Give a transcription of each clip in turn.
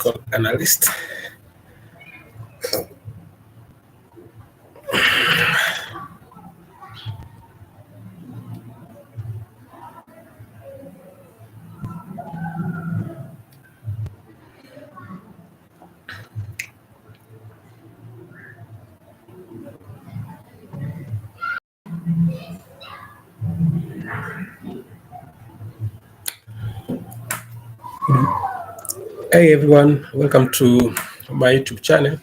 political analyst. Hey everyone, welcome to my YouTube channel.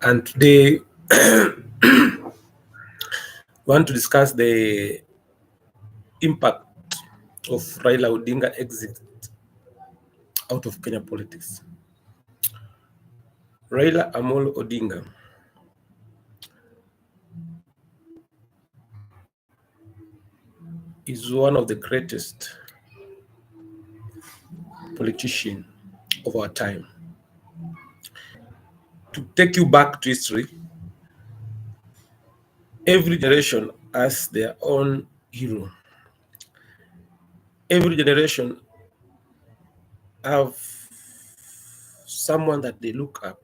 And today we want to discuss the impact of Raila Odinga exit out of Kenya politics. Raila Amolo Odinga is one of the greatest politicians of our time. To take you back to history, every generation has their own hero. Every generation have someone that they look up,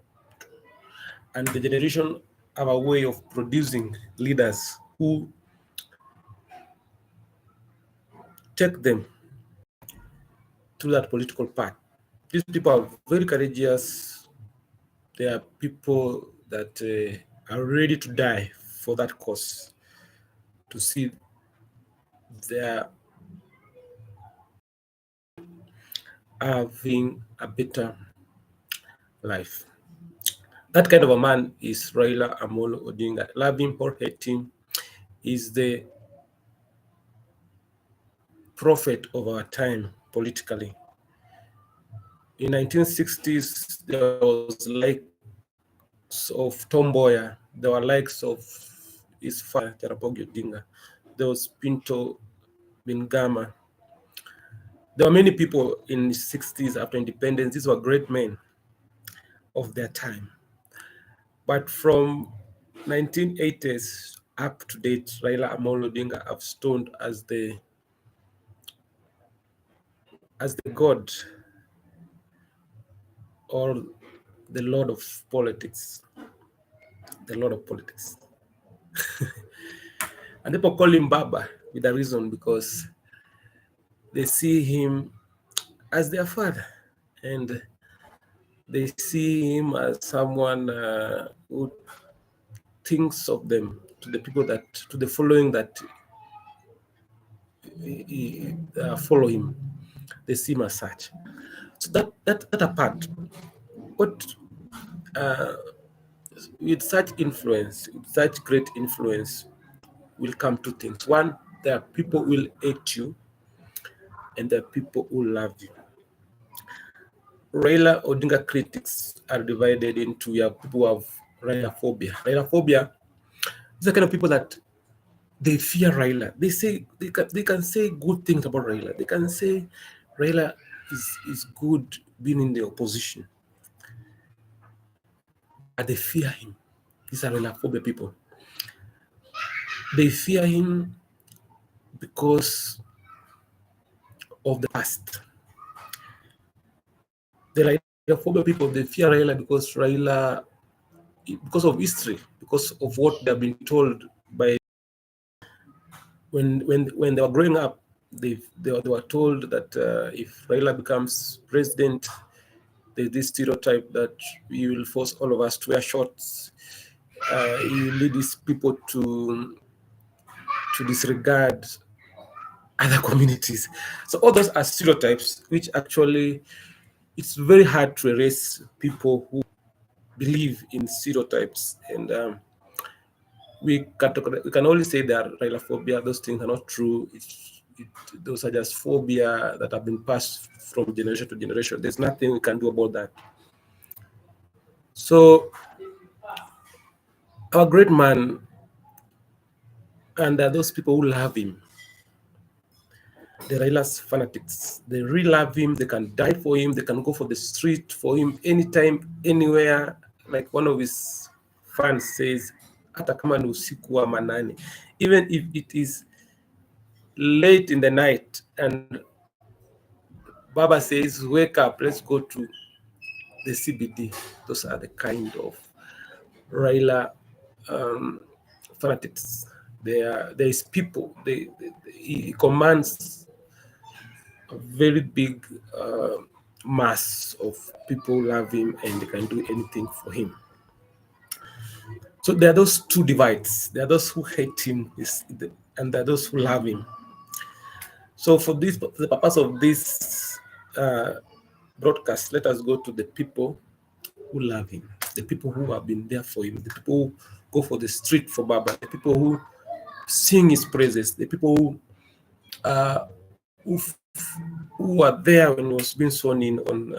and the generation have a way of producing leaders who take them through that political path. These people are very courageous. They are people that are ready to die for that cause, to see their having a better life. That kind of a man is Raila Amolo Odinga. Love him or hate him, is the prophet of our time politically. In 1960s, there was likes of Tom Mboya. There were likes of his father, Jaramogi Odinga. There was Pinto Bingama. There were many people in the 60s after independence. These were great men of their time. But from 1980s up to date, Raila Amolo Odinga have stood as the god or the lord of politics. The lord of politics. And people call him Baba with a reason, because they see him as their father, and they see him as someone who thinks of them, to the people that, to the following that follow him. They see him as such. So that apart, what with such influence, with such great influence, will come two things. One, there are people who will hate you, and there are people who love you. Raila Odinga critics are divided into people who have Raila phobia. Raila phobia is the kind of people that they fear Raila. They say they can say good things about Raila. They can say Raila is good being in the opposition, but they fear him. These are Raila phobia people. They fear him because of the past. The Raila phobia people, they fear Raila because of history, because of what they've been told by when they were growing up. They were told that if Raila becomes president, there's this stereotype that he will force all of us to wear shorts. He will lead these people to disregard other communities. So all those are stereotypes, which actually it's very hard to erase people who believe in stereotypes. And we can only say that Railaphobia, those things are not true. Those are just phobia that have been passed from generation to generation. There's nothing we can do about that. So our great man, and there are those people who love him, the Raila's fanatics. They really love him. They can die for him. They can go for the street for him anytime, anywhere. Like one of his fans says, hata kama ni usiku wa manane, even if it is late in the night and Baba says, wake up, let's go to the CBD. Those are the kind of Raila fanatics. There is people. He commands a very big mass of people love him and they can do anything for him. So there are those two divides. There are those who hate him, and there are those who love him. So for this, the purpose of this broadcast, let us go to the people who love him, the people who have been there for him, the people who go for the street for Baba, the people who sing his praises, the people who were there when he was being sworn in on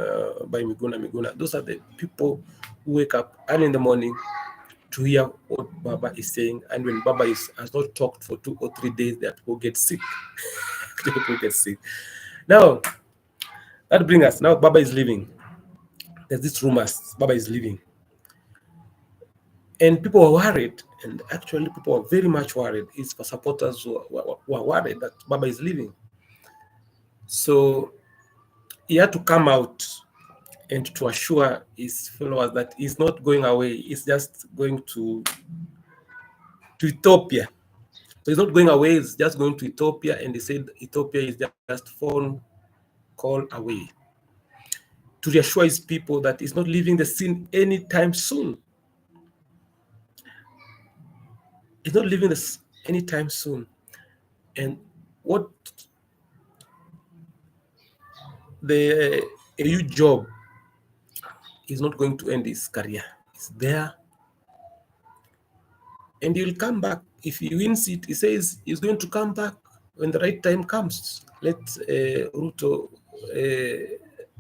by Miguna. Those are the people who wake up early in the morning to hear what Baba is saying, and when Baba has not talked for 2 or 3 days, that people get sick. People get sick. Now, that brings us, now Baba is leaving. There's this rumors, Baba is leaving. And people are worried, and actually people are very much worried. It's for supporters who are worried that Baba is leaving. So he had to come out and to assure his followers that he's not going away. He's just going to Ethiopia. So he's not going away, he's just going to Ethiopia, and he said Ethiopia is just phone call away. To reassure his people that he's not leaving the scene anytime soon. He's not leaving this anytime soon. And what a huge job is not going to end his career. It's there. And he will come back. If he wins it, he says he's going to come back when the right time comes. Let Ruto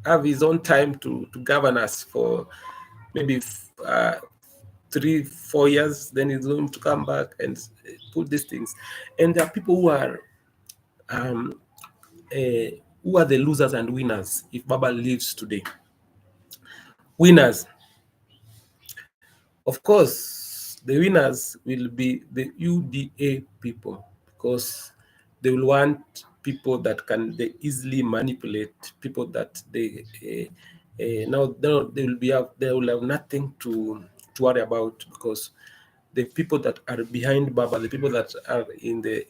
have his own time to govern us for maybe 3-4 years. Then he's going to come back and put these things. And there are people who are the losers and winners if Baba leaves today. Winners, of course, the winners will be the UDA people, because they will want people that they easily manipulate, people that they will have nothing to worry about, because the people that are behind Baba, the people that are in the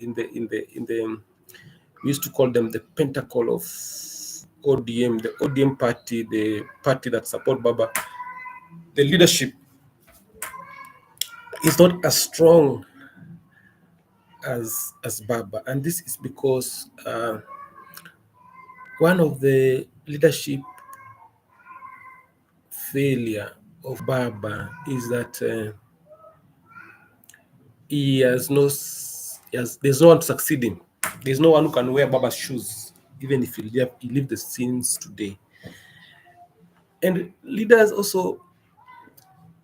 we used to call them the pentacle of ODM, the ODM party, the party that support Baba, the leadership is not as strong as Baba. And this is because one of the leadership failure of Baba is that there's no one to succeed him. There's no one who can wear Baba's shoes, even if he leave the scenes today. And leaders also,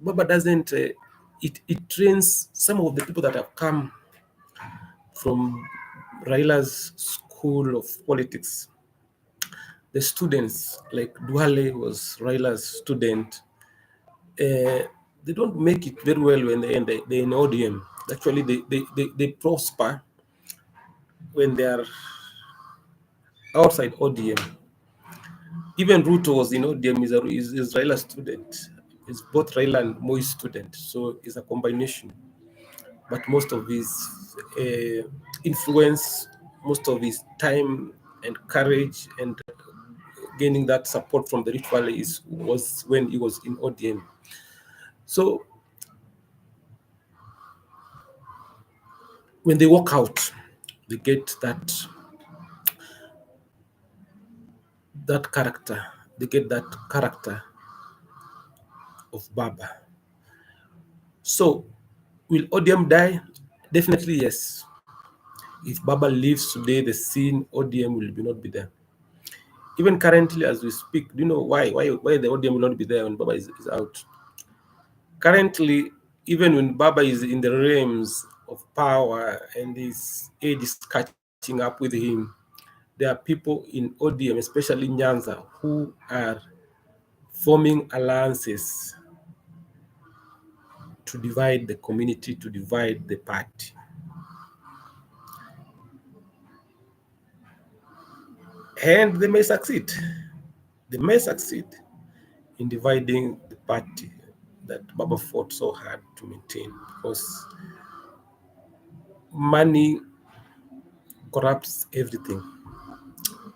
Baba doesn't, it trains some of the people that have come from Raila's school of politics. The students, like Duale was Raila's student, they don't make it very well when they're in ODM. Actually, they prosper when they are outside ODM. Even Ruto was in ODM, is Raila's student. He's both Raila and Moi's student, so it's a combination. But most of his influence, most of his time and courage and gaining that support from the Rift Valley was when he was in ODM. So when they walk out, they get that character. They get that character of Baba. So will ODM die? Definitely yes. If Baba leaves today, the scene ODM will not be there. Even currently, as we speak, do you know why the ODM will not be there when Baba is out? Currently, even when Baba is in the realms of power and his age is catching up with him, there are people in ODM, especially Nyanza, who are forming alliances to divide the community, to divide the party. And they may succeed. They may succeed in dividing the party that Baba fought so hard to maintain, because money corrupts everything.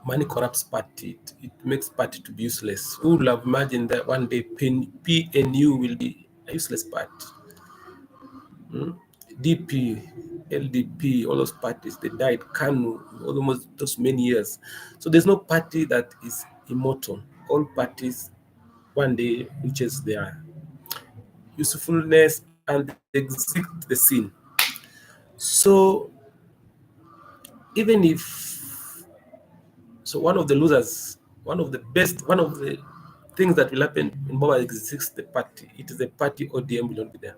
Money corrupts party. It makes party to be useless. Who would have imagined that one day PNU will be a useless party? DP, LDP, all those parties, they died. KANU, almost those many years. So there's no party that is immortal. All parties one day reaches their usefulness and they exit the scene. So even if, so one of the losers, one of the things that will happen in Baba exists the party. It is the party ODM will not be there.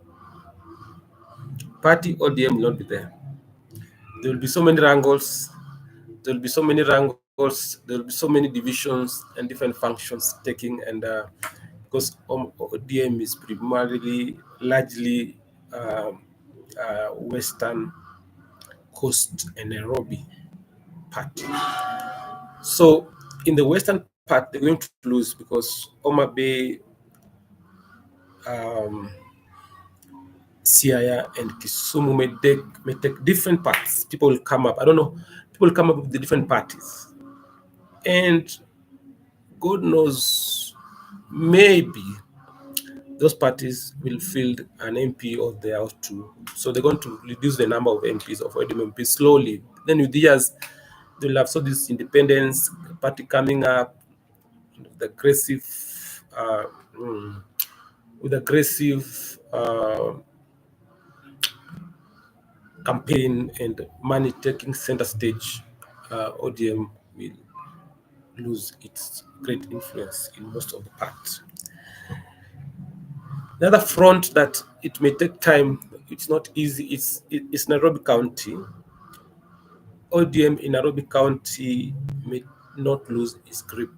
Party ODM will not be there. There will be so many wrangles. There will be so many wrangles. There will be so many divisions and different functions taking, and because ODM is primarily, largely Western Coast and Nairobi party. So in the Western part, they're going to lose because Homa Bay, Siaya, and Kisumu may take different paths. People will come up. I don't know. People will come up with the different parties. And God knows, maybe those parties will field an MP or they are two. So they're going to reduce the number of MPs, of ODM MPs slowly. Then with the years, they'll have so this independence party coming up, the aggressive, with aggressive campaign and money taking center stage. ODM will lose its great influence in most of the part. The other front that it may take time, it's not easy, it's Nairobi County. ODM in Nairobi County may not lose its grip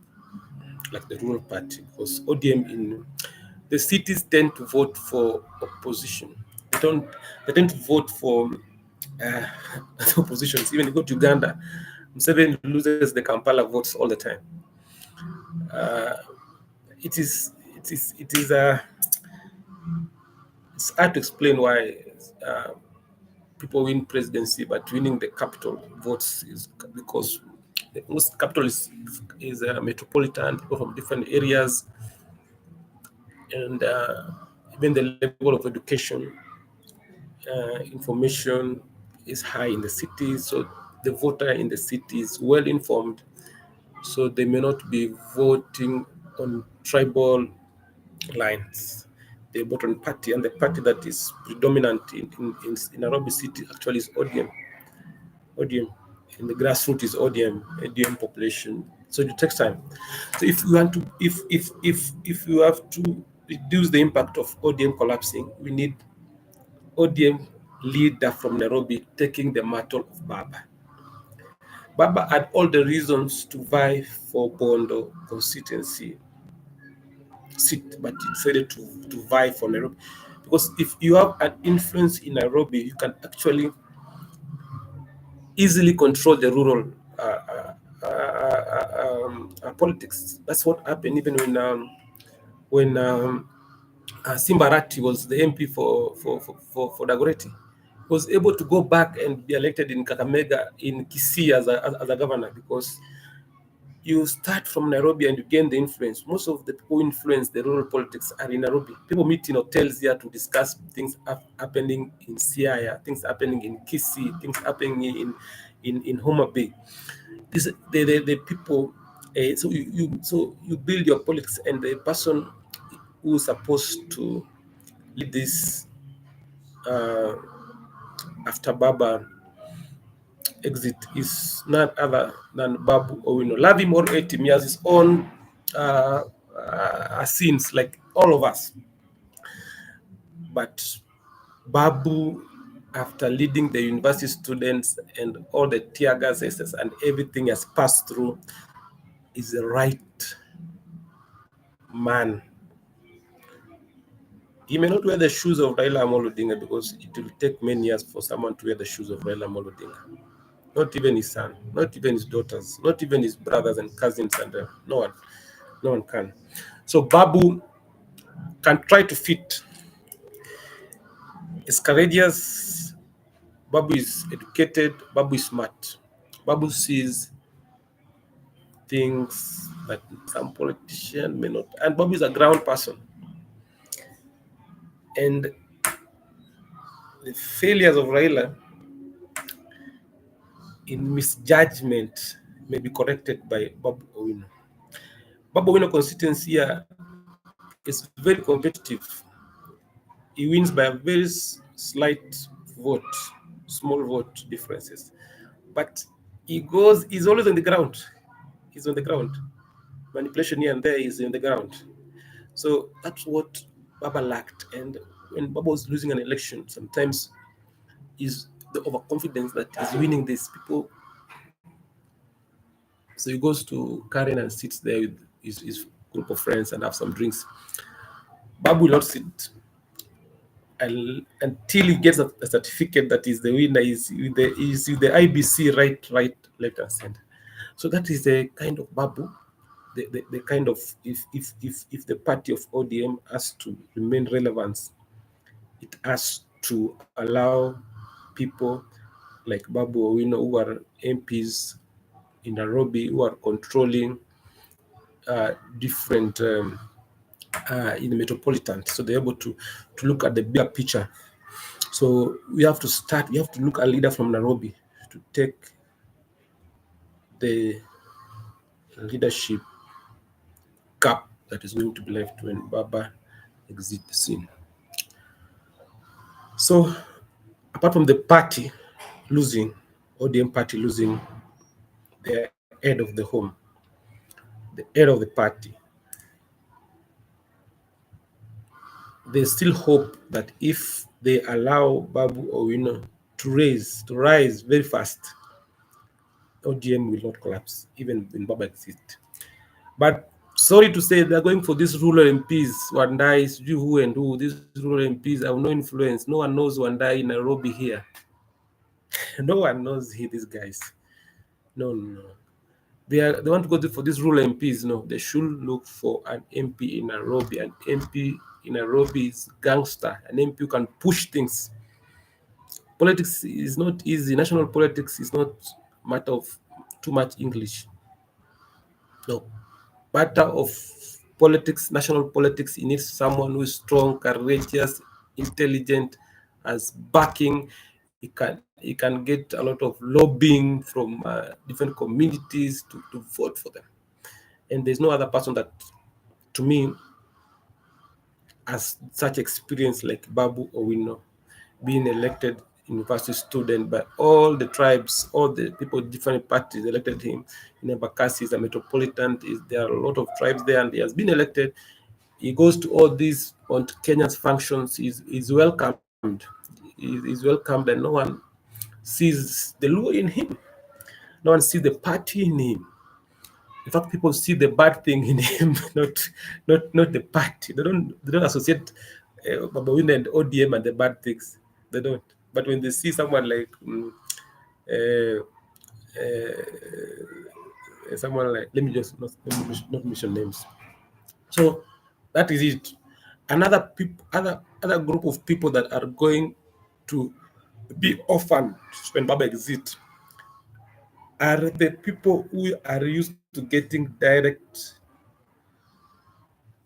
like the rural party, because ODM in the cities tend to vote for opposition. They tend to vote for the oppositions. Even if you go to Uganda, Museveni loses the Kampala votes all the time. It's hard to explain why people win presidency, but winning the capital votes is because most capital is metropolitan, people from different areas, and even the level of education, information is high in the city, so the voter in the city is well informed, so they may not be voting on tribal lines. They vote on party, and the party that is predominant in Nairobi City actually is ODM. ODM, and the grassroots is ODM population. So it takes time. So if you want to, if you have to reduce the impact of ODM collapsing, we need ODM leader from Nairobi taking the mantle of Baba. Baba had all the reasons to vie for Bondo constituency seat, but he decided to vie for Nairobi. Because if you have an influence in Nairobi, you can actually easily control the rural politics. That's what happened even when Simbarati was the MP for Dagoretti. He was able to go back and be elected in Kakamega, in Kisii as a governor, because you start from Nairobi and you gain the influence. Most of the people who influence the rural politics are in Nairobi. People meet in hotels here to discuss things happening in Siaya, things happening in Kisii, things happening in Homa Bay. The people. So you build your politics, and the person who's supposed to lead this after Baba exit is none other than Babu Owino. Love him or hate him, he has his own sins, like all of us. But Babu, after leading the university students and all the tear gases and everything has passed through, is the right man. He may not wear the shoes of Raila Amolo Odinga, because it will take many years for someone to wear the shoes of Raila Amolo Odinga. Not even his son, not even his daughters, not even his brothers and cousins, and no one can. So Babu can try to fit. Is courageous. Babu is educated. Babu is smart. Babu sees things that some politician may not. And Babu is a ground person. And the failures of Raila in misjudgment may be corrected by Babu Owino. Babu Owino constituency here is very competitive. He wins by a very slight vote, small vote differences. But he's always on the ground. He's on the ground. Manipulation here and there is in the ground. So that's what Baba lacked. And when Baba was losing an election, sometimes is the overconfidence that he's winning these people. So he goes to Karen and sits there with his group of friends and have some drinks. Babu will not sit until he gets a certificate that is the winner, is with the IBC right, left, and center. So that is the kind of Babu, the kind of if the party of ODM has to remain relevant, it has to allow people like Babu Owino who are MPs in Nairobi who are controlling different in the metropolitan, so they're able to look at the bigger picture. So we have to look at a leader from Nairobi to take the leadership gap that is going to be left when Baba exits the scene. So apart from the party losing, ODM party losing the head of the home, the head of the party, there's still hope that if they allow Babu Owino to rise very fast, ODM will not collapse, even when Baba exists. But sorry to say, they're going for these rural MPs, Wandai, who and who. These rural MPs have no influence. No one knows Wandai in Nairobi here. No one knows these guys. No. They want to go for these rural MPs. No, they should look for an MP in Nairobi. An MP in Nairobi is gangster. An MP who can push things. Politics is not easy. National politics is not a matter of too much English. No. Matter of politics, national politics, you need someone who is strong, courageous, intelligent, has backing. He can get a lot of lobbying from different communities to vote for them. And there's no other person that, to me, has such experience like Babu Owino, being elected university student by all the tribes, all the people, different parties elected him. In Embakasi is a metropolitan. There are a lot of tribes there, and he has been elected. He goes to all these on Kenya's functions. He's welcomed. He's welcomed, and no one sees the Luo in him. No one sees the party in him. In fact, people see the bad thing in him, not the party. They don't associate Babu Owino and ODM and the bad things. They don't. But when they see someone like someone like, let me just not mention names. So that is it. Other group of people that are going to be orphaned when Baba exits are the people who are used to getting direct.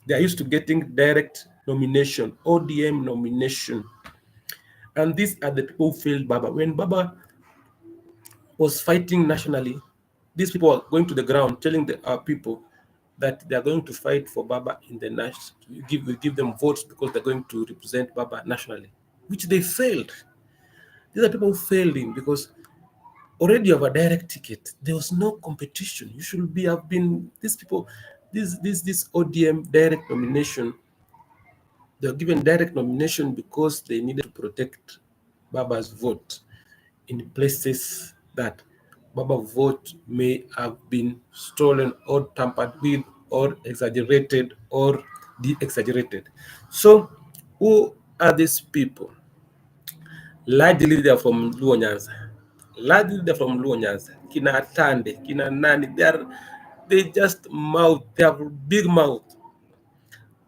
They are used to getting direct nomination, ODM nomination. And these are the people who failed Baba. When Baba was fighting nationally, these people are going to the ground telling our people that they are going to fight for Baba in the national, give them votes because they're going to represent Baba nationally, which they failed. These are people who failed him because already you have a direct ticket. There was no competition. You should have been these people, this ODM direct nomination. They were given direct nomination because they needed to protect Baba's vote in places that Baba vote may have been stolen or tampered with or exaggerated or de-exaggerated. So who are these people? Largely they're from Luo Nyanza. Largely they're from Luo Nyanza. Kina Atande, Kina Nani, they just mouth, they have big mouth.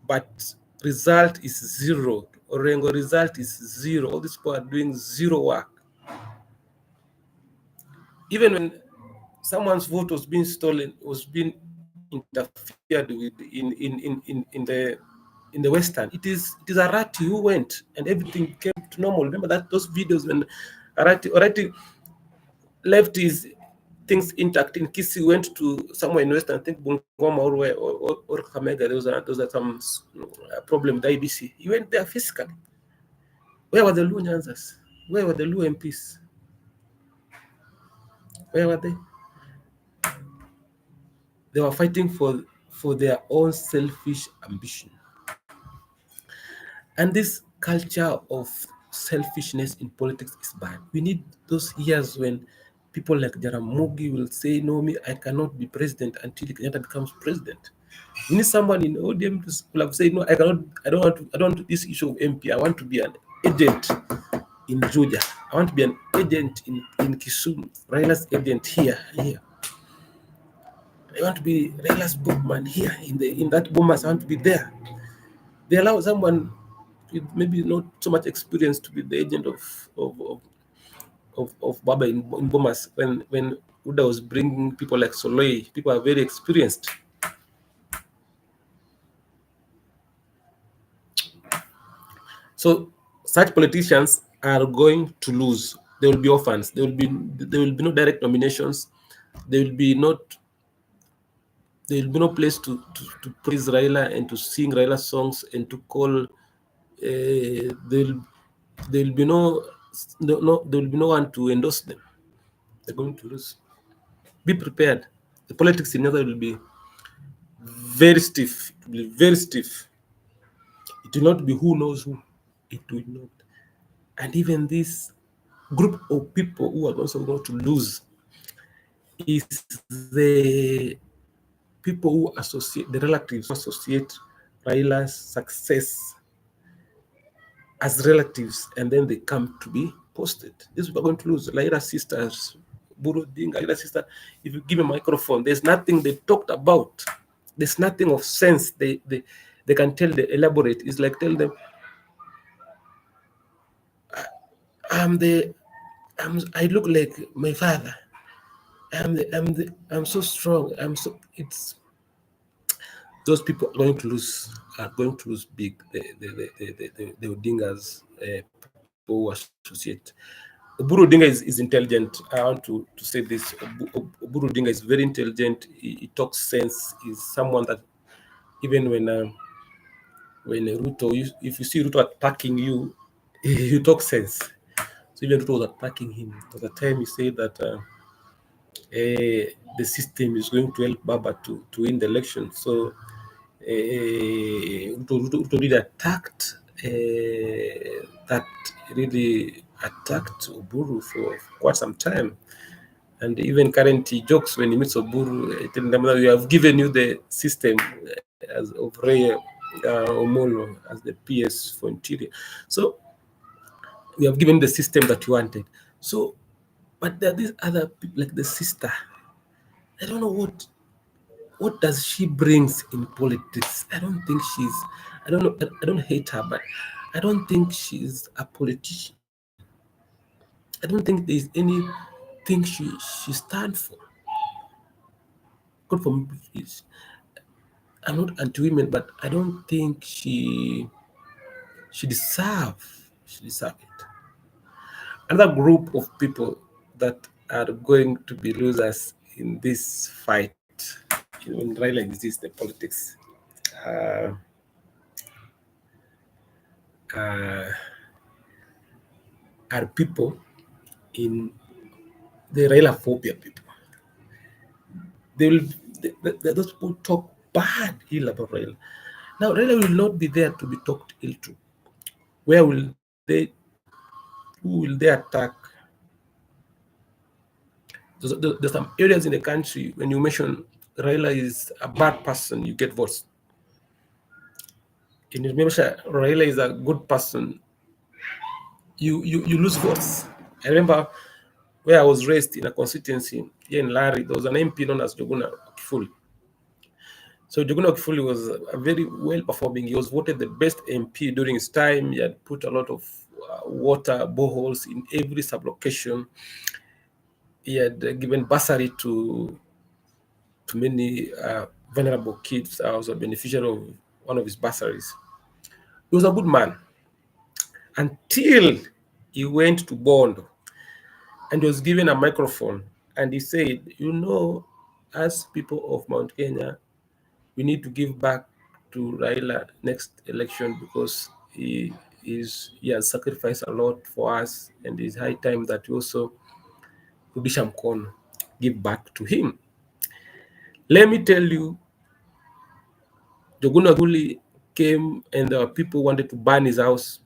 but result is zero. Orengo result is zero. All these people are doing zero work. Even when someone's vote was being stolen, was being interfered with in the Western, it is Arati who went and everything came to normal. Remember that those videos when Arati left his things intact in Kisi, went to somewhere in Western, I think Bungoma or Kamega. There was some problem with IBC. He went there physically. Where were the Luo Nyanzas? Where were the Luo MPs? Where were they? They were fighting for their own selfish ambition. And this culture of selfishness in politics is bad. We need those years when people like Jaramogi will say, no, me, I cannot be president until Kenyatta becomes president. We need someone in ODM will have said, no, I don't want this issue of MP. I want to be an agent in Juja. I want to be an agent in Kisumu. Raila's agent here. I want to be Raila's bookman here in that Bomas. I want to be there. They allow someone with maybe not so much experience to be the agent of Baba in Bomas when Uda was bringing people like Soloi. People are very experienced. So such politicians are going to lose. There will be orphans. There will be no direct nominations. There will be no place to praise Raila and to sing Raila songs and to call. There will be no one to endorse them. They're going to lose. Be prepared. The politics in Nyanza will be very stiff. It will be very stiff. It will not be who knows who. It will not. And even this group of people who are also going to lose is the people who associate, the relatives who associate Raila's success as relatives, and then they come to be posted. This we're going to lose. Raila's sisters, Buru Dinga, Raila's sister, if you give a microphone, there's nothing they talked about. There's nothing of sense they can tell, they elaborate. It's like tell them, I look like my father. I'm so strong. It's those people are going to lose big. The Odingas, people who associate. Oburu Odinga is intelligent. I want to say this. Oburu Odinga is very intelligent. He talks sense. He's someone that even when Ruto, if you see Ruto attacking you, you talk sense. So even Ruto was attacking him. At the time he said that the system is going to help Baba to win the election. So Ruto really attacked Oburu for quite some time. And even currently jokes when he meets Oburu, telling them that we have given you the system as of Ray Omolo as the PS for Interior. So we have given the system that you wanted. So, but there are these other people like the sister. I don't know what does she brings in politics. I don't think I don't know, I don't hate her, but I don't think she's a politician. I don't think there's anything she stands for. God for me, please. I'm not anti-women, but I don't think she deserves it. Another group of people that are going to be losers in this fight, when Raila exists, the politics, are people in the Raila phobia people. Those people talk bad ill about Raila. Now Raila will not be there to be talked ill to. Who will they attack? There's some areas in the country when you mention Raila is a bad person, you get votes. And you mention Raila is a good person, you lose votes. I remember where I was raised in a constituency here in Lari, there was an MP known as Joguna Kifuli. So Juguna Kifuli was a very well performing. He was voted the best MP during his time. He had put a lot of water boreholes in every sublocation. He had given bursary to many vulnerable kids. I was a beneficiary of one of his bursaries. He was a good man until he went to Bondo and was given a microphone, and he said, as people of Mount Kenya, we need to give back to Raila next election because he has sacrificed a lot for us, and it's high time that we also rudisha mkono, give back to him. Let me tell you, Joguna Guli came and there were people who wanted to burn his house.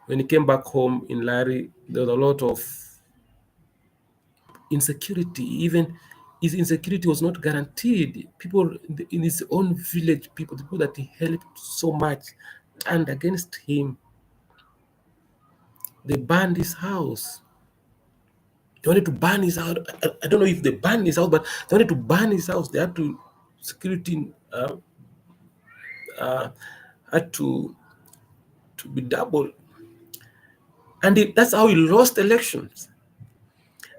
When he came back home in Lari, there was a lot of insecurity. Even his insecurity was not guaranteed. People in his own village, the people that he helped so much, turned against him. They burned his house. They wanted to burn his house. I don't know if they burned his house, but they wanted to burn his house. They had to security had to be doubled, and that's how he lost elections.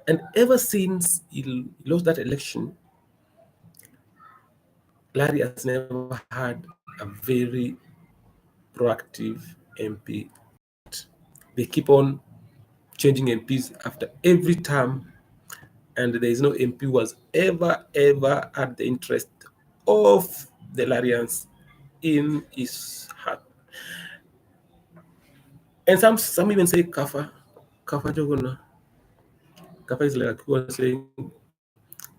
And ever since he lost that election, Larry has never had a very proactive MP. They keep on changing MPs after every term, and there is no MP who has ever had the interest of the Larians in his heart. And some even say Kafa Jogona. Kafa is like saying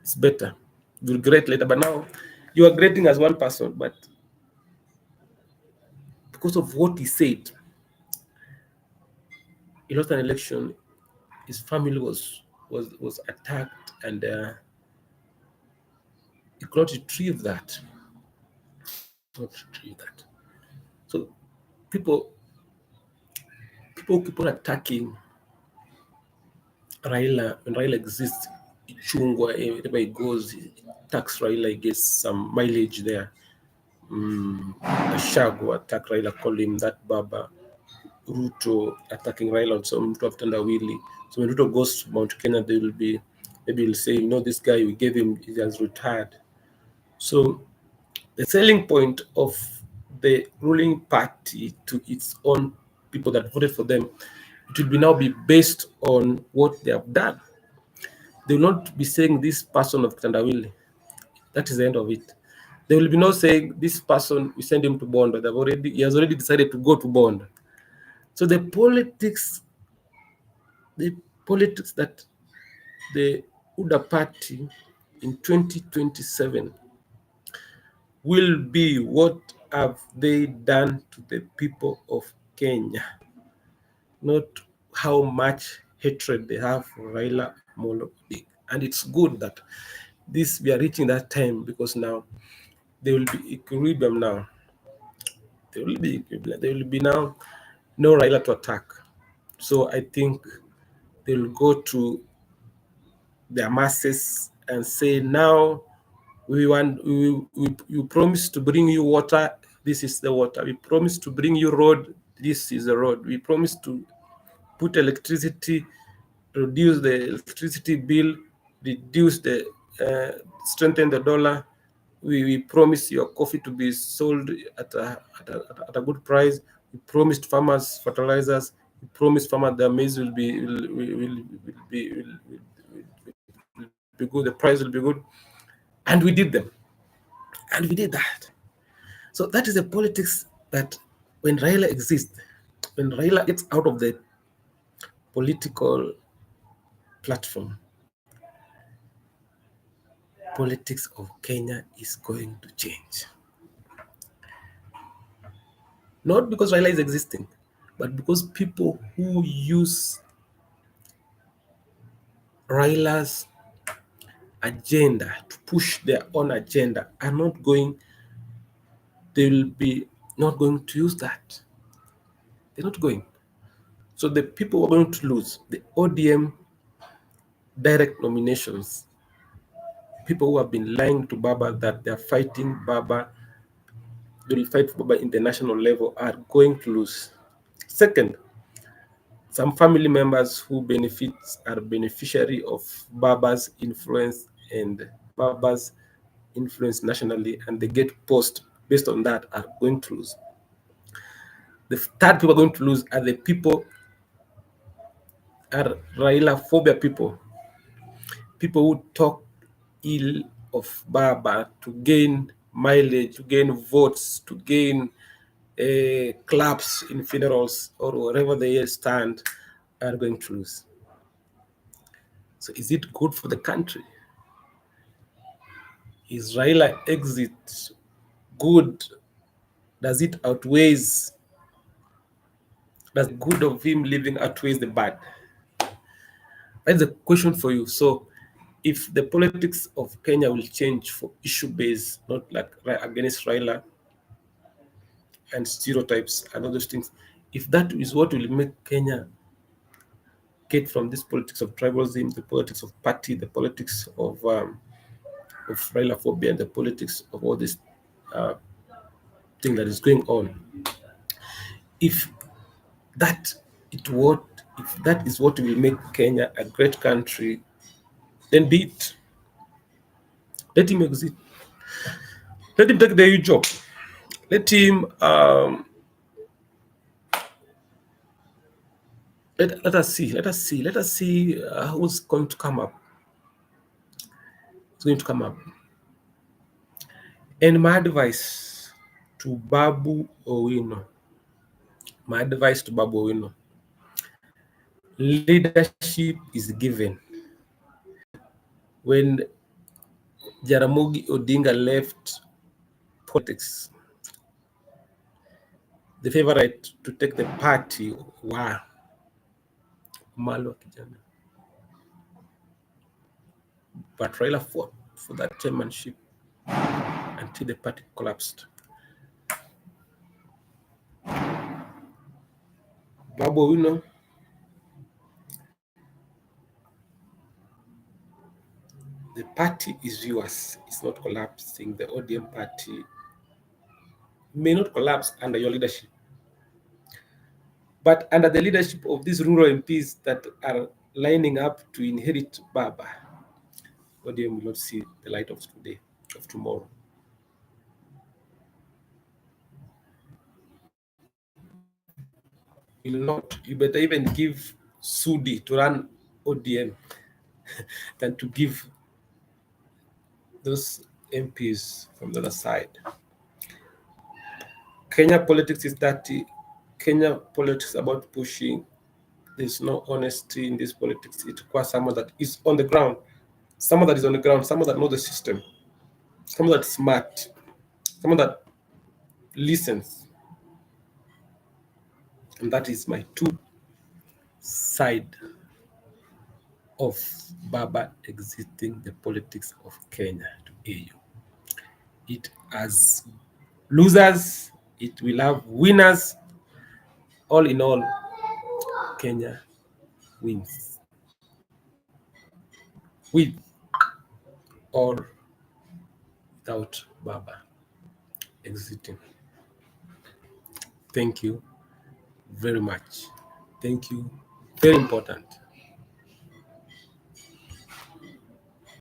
it's better. You'll great later, but now you are greating as one person, but because of what he said, he lost an election. His family was attacked, and he could not retrieve that. So people keep on attacking Raila. When Raila exists, Chungwa, wherever he goes, he attacks Raila, he gets some mileage there. Shago attack Raila, call him that Baba. Ruto attacking Raila on some Ruto after Willy. So when Ruto goes to Mount Kenya, they will be, maybe he'll say, this guy we gave him, he has retired. So the selling point of the ruling party to its own people that voted for them, it will now be based on what they have done. They will not be saying this person of Tandawili. That is the end of it. They will be not saying this person, we send him to Bond, but he has already decided to go to Bond. So the politics that the UDA party in 2027 will be what have they done to the people of Kenya, not how much hatred they have for Raila Amolo Odinga. And it's good that we are reaching that time, because now there will be equilibrium now. There will be now no Raila to attack. So I think they will go to their masses and say, now we promise to bring you water, this is the water. We promise to bring you road, this is the road. We promise to put electricity, reduce the electricity bill, reduce the strengthen the dollar. We promise your coffee to be sold at a good price. We promised farmers fertilizers. We promised farmers their maize will be good. The price will be good, and we did them, and we did that. So that is the politics that when Raila exists, when Raila gets out of the political platform, politics of Kenya is going to change. Not because Raila is existing, but because people who use Raila's agenda to push their own agenda are not going, they will be not going to use that. They're not going. So the people are going to lose the ODM direct nominations. people who have been lying to Baba that they're fighting Baba, they will fight for Baba in the national level, are going to lose. Second, some family members who are beneficiary of Baba's influence and Baba's influence nationally, and they get post based on that, are going to lose. The third people are going to lose are the people, are Raila phobia people who talk ill of Baba to gain mileage, to gain votes, to gain claps in funerals or wherever they stand, are going to lose. So is it good for the country? Is Raila exit good? Does it outweighs, does the good of him leaving outweighs the bad? That's the question for you. So if the politics of Kenya will change for issue base, not like against Raila and stereotypes and all those things, if that is what will make Kenya get from this politics of tribalism, the politics of party, the politics of Raila phobia, and the politics of all this thing that is going on, if that if that is what will make Kenya a great country, then be it. Let him exit. Let him take the EU job. Let him let us see who's going to come up. Who's going to come up? And my advice to Babu Owino, leadership is given. When Jaramogi Odinga left politics, the favorite to take the party were Malo Kijana. But Raila fought for that chairmanship until the party collapsed. Babu Owino, the party is yours. It's not collapsing. The ODM party may not collapse under your leadership, but under the leadership of these rural MPs that are lining up to inherit Baba, ODM will not see the light of today, of tomorrow. Will not. You better even give Sudi to run ODM than to give those MPs from the other side. Kenya politics is dirty. Kenya politics about pushing. There's no honesty in this politics. It requires someone that is on the ground, someone that knows the system, someone that's smart, someone that listens. And that is my two side of Baba exiting the politics of Kenya to AU. It has losers, it will have winners. All in all, Kenya wins. With or without Baba exiting. Thank you very much. Thank you. Very important.